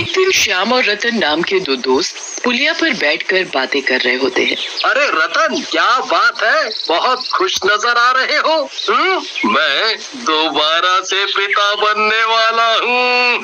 एक दिन श्याम और रतन नाम के दो दोस्त पुलिया पर बैठकर बातें कर रहे होते हैं। अरे रतन, क्या बात है, बहुत खुश नजर आ रहे हो। मैं दोबारा से पिता बनने वाला हूँ।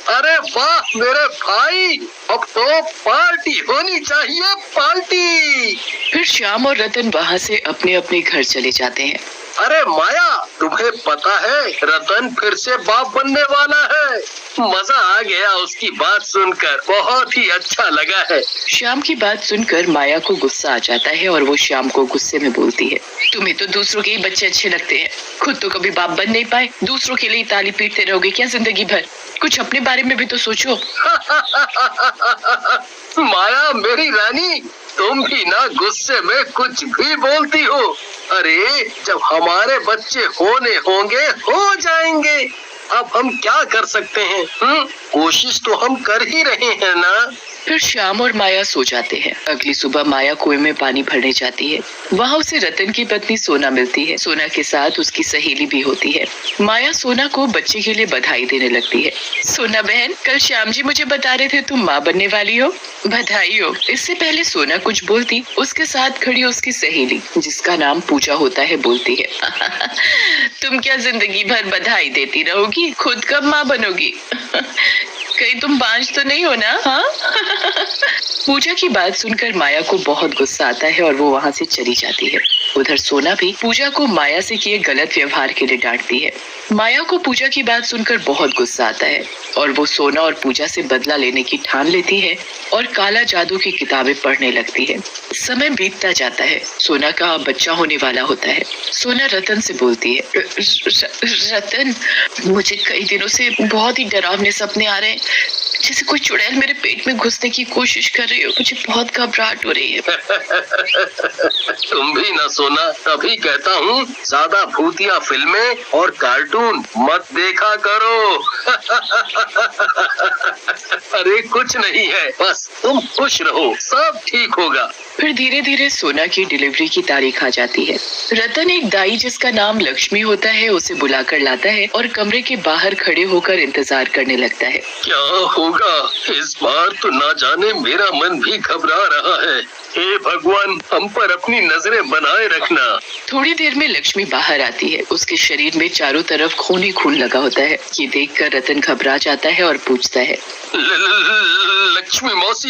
अरे वाह मेरे भाई, अब तो पार्टी होनी चाहिए, पार्टी। फिर श्याम और रतन वहाँ से अपने अपने घर चले जाते हैं। अरे माया, तुम्हें पता है रतन फिर से बाप बनने वाला है। मजा आ गया उसकी बात सुनकर, बहुत ही अच्छा लगा है। श्याम की बात सुनकर माया को गुस्सा आ जाता है और वो श्याम को गुस्से में बोलती है, तुम्हें तो दूसरों के ही बच्चे अच्छे लगते हैं, खुद तो कभी बाप बन नहीं पाए, दूसरों के लिए ताली पीटते रहोगे क्या जिंदगी भर? कुछ अपने बारे में भी तो सोचो। माया मेरी रानी, तुम भी ना गुस्से में कुछ भी बोलती हो। अरे जब हमारे बच्चे होने होंगे हो जाएंगे, अब हम क्या कर सकते हैं? कोशिश तो हम कर ही रहे हैं ना। फिर श्याम और माया सो जाते हैं। अगली सुबह माया कुएं में पानी भरने जाती है। वहाँ उसे रतन की पत्नी सोना मिलती है। सोना के साथ उसकी सहेली भी होती है। माया सोना को बच्चे के लिए बधाई देने लगती है। सोना बहन, कल श्याम जी मुझे बता रहे थे तुम माँ बनने वाली हो, बधाई हो। इससे पहले सोना कुछ बोलती, उसके साथ खड़ी उसकी सहेली जिसका नाम पूजा होता है बोलती है, तुम क्या जिंदगी भर बधाई देती रहोगी, खुद कब माँ बनोगी? कहीं तुम बांझ तो नहीं हो ना? हाँ? पूजा की बात सुनकर माया को बहुत गुस्सा आता है और वो वहाँ से चली जाती है। उधर सोना भी पूजा को माया से किए गलत व्यवहार के लिए डांटती है। माया को पूजा की बात सुनकर बहुत गुस्सा आता है और वो सोना और पूजा से बदला लेने की ठान लेती है और काला जादू की किताबें पढ़ने लगती है। समय बीतता जाता है। सोना का बच्चा होने वाला होता है। सोना रतन से बोलती है, रतन, मुझे कई दिनों से बहुत ही डरावने सपने आ रहे हैं, जैसे कोई चुड़ैल मेरे पेट में घुसने की कोशिश कर रही हो। मुझे बहुत घबराहट हो रही है। तुम भी ना सोना, तभी कहता हूँ ज्यादा भूतिया फिल्में और कार्टून मत देखा करो। अरे कुछ नहीं है, बस तुम खुश रहो, सब ठीक होगा। फिर धीरे धीरे सोना की डिलीवरी की तारीख आ जाती है। रतन एक दाई जिसका नाम लक्ष्मी होता है उसे बुलाकर लाता है और कमरे के बाहर खड़े होकर इंतजार करने लगता है। क्या होगा इस बार, तो ना जाने मेरा मन भी घबरा रहा है। हे भगवान, हम पर अपनी नजरें बनाए रखना। थोड़ी देर में लक्ष्मी बाहर आती है। उसके शरीर में चारों तरफ खून ही खून लगा होता है। ये देखकर रतन घबरा जाता है और पूछता है, लक्ष्मी मौसी,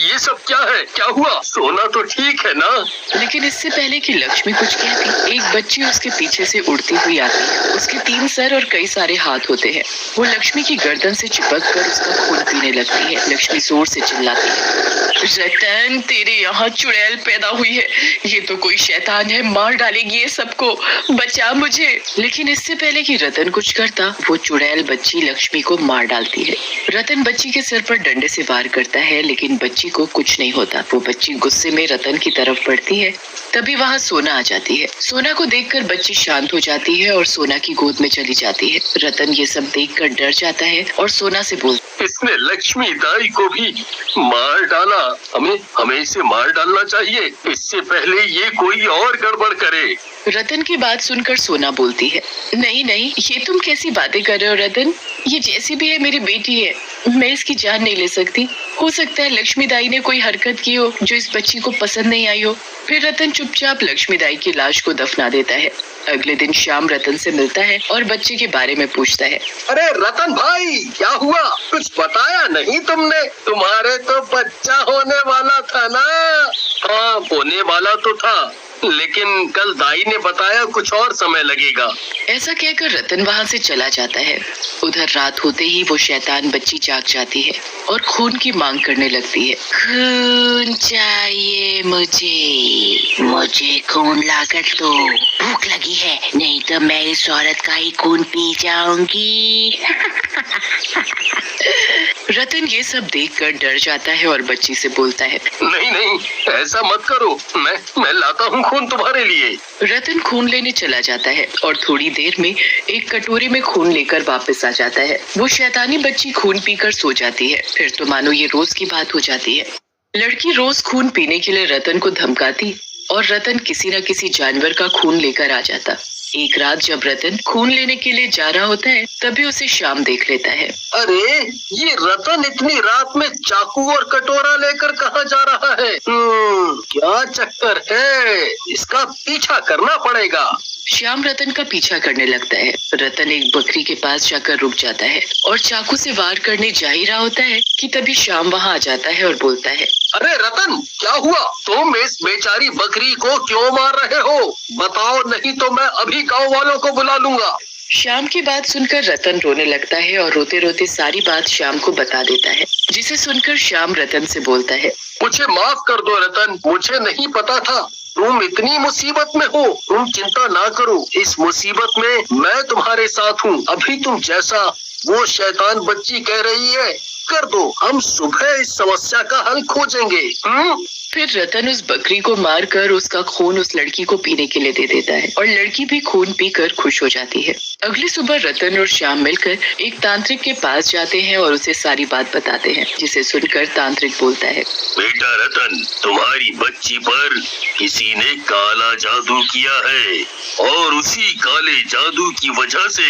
ये सब क्या है? क्या हुआ? सोना तो ठीक है ना? लेकिन इससे पहले कि लक्ष्मी कुछ कहती, एक बच्ची उसके पीछे से उड़ती हुई आती है। उसके 3 सर और कई सारे हाथ होते हैं। वो लक्ष्मी की गर्दन से चिपक कर उसका खून पीने लगती है। लक्ष्मी जोर से चिल्लाती है, रतन, तेरे यहाँ चुड़ैल पैदा हुई है, ये तो कोई शैतान है, मार डालेगी ये सबको, बचा मुझे। लेकिन इससे पहले कि रतन कुछ करता, वो चुड़ैल बच्ची लक्ष्मी को मार डालती है। रतन बच्ची के सिर पर डंडे से वार करता है, लेकिन बच्ची को कुछ नहीं होता। वो बच्ची गुस्से में रतन की तरफ बढ़ती है। तभी वहाँ सोना आ जाती है। सोना को देखकर बच्ची शांत हो जाती है और सोना की गोद में चली जाती है। रतन ये सब देखकर डर जाता है और सोना से बोलता, इसने लक्ष्मी दाई को भी मार डाला, हमें इसे मार डालना चाहिए, इससे पहले ये कोई और गड़बड़ करे। रतन की बात सुनकर सोना बोलती है, नहीं नहीं, ये तुम कैसी बातें कर रहे हो रतन, ये जैसी भी है मेरी बेटी है, मैं इसकी जान नहीं ले सकती। हो सकता है लक्ष्मी दाई ने कोई हरकत की हो जो इस बच्ची को पसंद नहीं आई हो। फिर रतन चुपचाप लक्ष्मी दाई की लाश को दफना देता है। अगले दिन श्याम रतन से मिलता है और बच्चे के बारे में पूछता है, अरे रतन भाई, क्या हुआ? कुछ बताया नहीं तुमने? तुम्हारे तो बच्चा होने वाला था ना? हाँ, होने वाला तो था, लेकिन कल दाई ने बताया कुछ और समय लगेगा। ऐसा कहकर रतन वहाँ से चला जाता है। उधर रात होते ही वो शैतान बच्ची जाग जाती है और खून की मांग करने लगती है। खून चाहिए मुझे खून लाकर दो, भूख लगी है, नहीं तो मैं इस औरत का ही खून पी जाऊंगी। रतन ये सब देखकर डर जाता है और बच्ची से बोलता है, नहीं नहीं, ऐसा मत करो, मैं लाता हूँ खून तुम्हारे लिए। रतन खून लेने चला जाता है और थोड़ी देर में एक कटोरी में खून लेकर वापस आ जाता है। वो शैतानी बच्ची खून पीकर सो जाती है। फिर तो मानो ये रोज की बात हो जाती है। लड़की रोज खून पीने के लिए रतन को धमकाती और रतन किसी न किसी जानवर का खून लेकर आ जाता। एक रात जब रतन खून लेने के लिए जा रहा होता है तभी उसे श्याम देख लेता है। अरे ये रतन इतनी रात में चाकू और कटोरा लेकर कहाँ जा रहा है? क्या चक्कर है? इसका पीछा करना पड़ेगा। श्याम रतन का पीछा करने लगता है। रतन एक बकरी के पास जाकर रुक जाता है और चाकू से वार करने जा ही रहा होता है कि तभी श्याम वहाँ आ जाता है और बोलता है, अरे रतन, क्या हुआ? तुम इस बेचारी बकरी को क्यों मार रहे हो? बताओ, नहीं तो मैं अभी गांव वालों को बुला लूंगा। श्याम की बात सुनकर रतन रोने लगता है और रोते रोते सारी बात श्याम को बता देता है, जिसे सुनकर श्याम रतन से बोलता है, मुझे माफ कर दो रतन, मुझे नहीं पता था तुम इतनी मुसीबत में हो। तुम चिंता ना करो, इस मुसीबत में मैं तुम्हारे साथ हूँ। अभी तुम जैसा वो शैतान बच्ची कह रही है कर दो, हम सुबह इस समस्या का हल खोजेंगे। फिर रतन उस बकरी को मारकर उसका खून उस लड़की को पीने के लिए दे देता है और लड़की भी खून पीकर खुश हो जाती है। अगली सुबह रतन और श्याम मिलकर एक तांत्रिक के पास जाते हैं और उसे सारी बात बताते हैं, जिसे सुनकर तांत्रिक बोलता है, बेटा रतन, तुम्हारी बच्ची पर किसी ने काला जादू किया है और उसी काले जादू की वजह से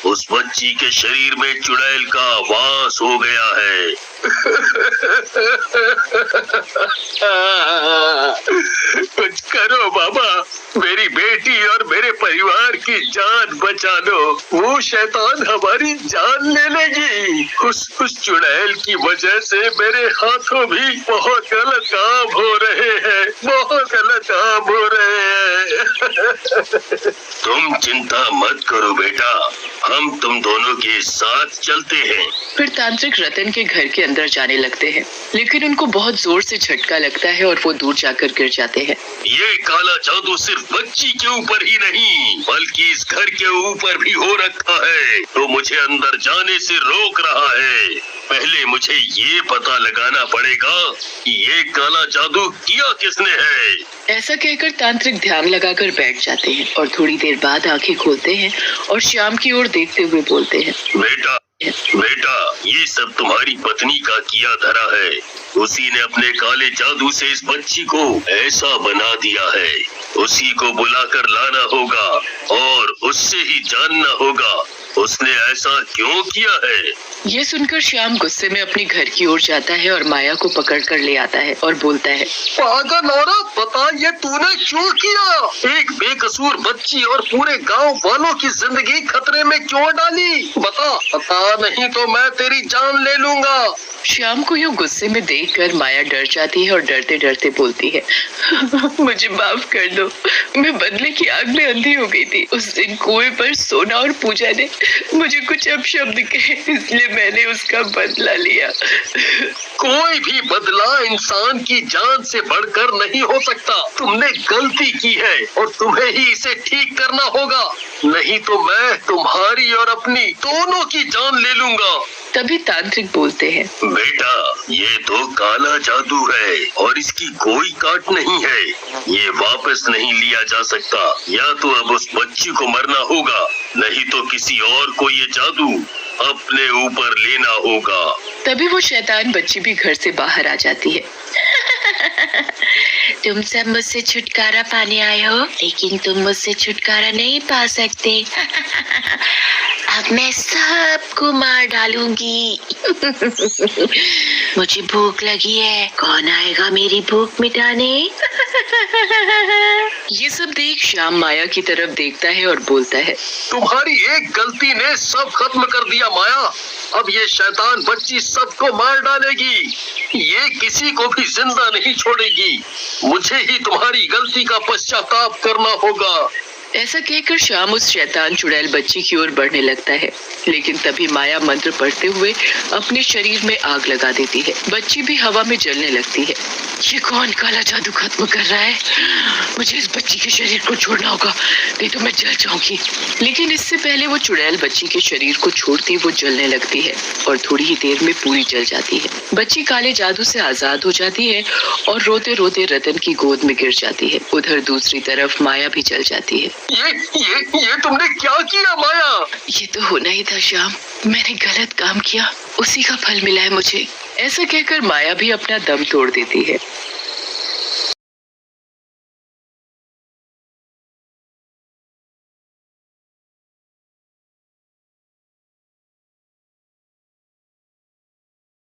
उस बच्ची के शरीर में चुड़ैल का वास हो गया है। कुछ करो बाबा, मेरी बेटी और मेरे परिवार की जान बचा लो। वो शैतान हमारी जान ले लेगी। उस चुड़ैल की वजह से मेरे हाथों भी बहुत गलत काम हो रहे हैं, बहुत गलत काम हो रहे हैं। तुम चिंता मत करो बेटा, हम तुम दोनों के साथ चलते हैं। फिर तांत्रिक रतन के घर के अंदर जाने लगते हैं, लेकिन उनको बहुत जोर से झटका लगता है और वो दूर जाकर गिर जाते हैं। ये काला जादू सिर्फ बच्ची के ऊपर ही नहीं बल्कि इस घर के ऊपर भी हो रखा है, तो मुझे अंदर जाने से रोक रहा है। पहले मुझे ये पता लगाना पड़ेगा कि ये काला जादू किया किसने है। ऐसा कहकर तांत्रिक ध्यान लगाकर बैठ जाते हैं और थोड़ी देर बाद आंखें खोलते हैं और श्याम की ओर देखते हुए बोलते हैं, बेटा, ये सब तुम्हारी पत्नी का किया धरा है। उसी ने अपने काले जादू से इस बच्ची को ऐसा बना दिया है। उसी को बुलाकर लाना होगा और उससे ही जानना होगा उसने ऐसा क्यों किया है। ये सुनकर श्याम गुस्से में अपने घर की ओर जाता है और माया को पकड़ कर ले आता है और बोलता है, पागल औरत, बता ये तूने क्यों किया? एक बेकसूर बच्ची और पूरे गांव वालों की जिंदगी खतरे में क्यों डाली? बता नहीं तो मैं तेरी जान ले लूंगा। श्याम को यूं गुस्से में देखकर माया डर जाती है और डरते डरते बोलती है, मुझे माफ कर दो, मैं बदले की आग में अंधी हो गई थी। उस दिन कुएं पर सोना और पूजा ने मुझे कुछ अपशब्द कहे, इसलिए मैंने उसका बदला लिया। कोई भी बदला इंसान की जान से बढ़कर नहीं हो सकता। तुमने गलती की है और तुम्हें ही इसे ठीक करना होगा, नहीं तो मैं तुम्हारी और अपनी दोनों की जान ले लूंगा। तभी तांत्रिक बोलते हैं, बेटा, ये तो काला जादू है और इसकी कोई काट नहीं है। ये वापस नहीं लिया जा सकता। या तो अब उस बच्ची को मरना होगा, नहीं तो किसी और को ये जादू अपने ऊपर लेना होगा। तभी वो शैतान बच्ची भी घर से बाहर आ जाती है। तुम सब मुझसे छुटकारा पाने आए हो, लेकिन तुम मुझसे छुटकारा नहीं पा सकते। अब मैं सबको मार डालूंगी। मुझे भूख लगी है, कौन आएगा मेरी भूख मिटाने? ये सब देख श्याम माया की तरफ देखता है और बोलता है, तुम्हारी एक गलती ने सब खत्म कर दिया माया। अब ये शैतान बच्ची सबको मार डालेगी, ये किसी को भी जिंदा नहीं छोड़ेगी। मुझे ही तुम्हारी गलती का पश्चाताप करना होगा। ऐसा कहकर श्याम उस शैतान चुड़ैल बच्ची की ओर बढ़ने लगता है, लेकिन तभी माया मंत्र पढ़ते हुए अपने शरीर में आग लगा देती है। बच्ची भी हवा में जलने लगती है। ये कौन काला जादू खत्म कर रहा है? मुझे इस बच्ची के शरीर को छोड़ना होगा, नहीं तो मैं जल जाऊंगी। लेकिन इससे पहले वो चुड़ैल बच्ची के शरीर को छोड़ती वो जलने लगती है और थोड़ी ही देर में पूरी जल जाती है। बच्ची काले जादू से आजाद हो जाती है और रोते रोते रतन की गोद में गिर जाती है। उधर दूसरी तरफ माया भी जल जाती है। ये तुमने क्या किया माया? ये तो होना ही था श्याम, मैंने गलत काम किया, उसी का फल मिला है मुझे। ऐसा कहकर माया भी अपना दम तोड़ देती है।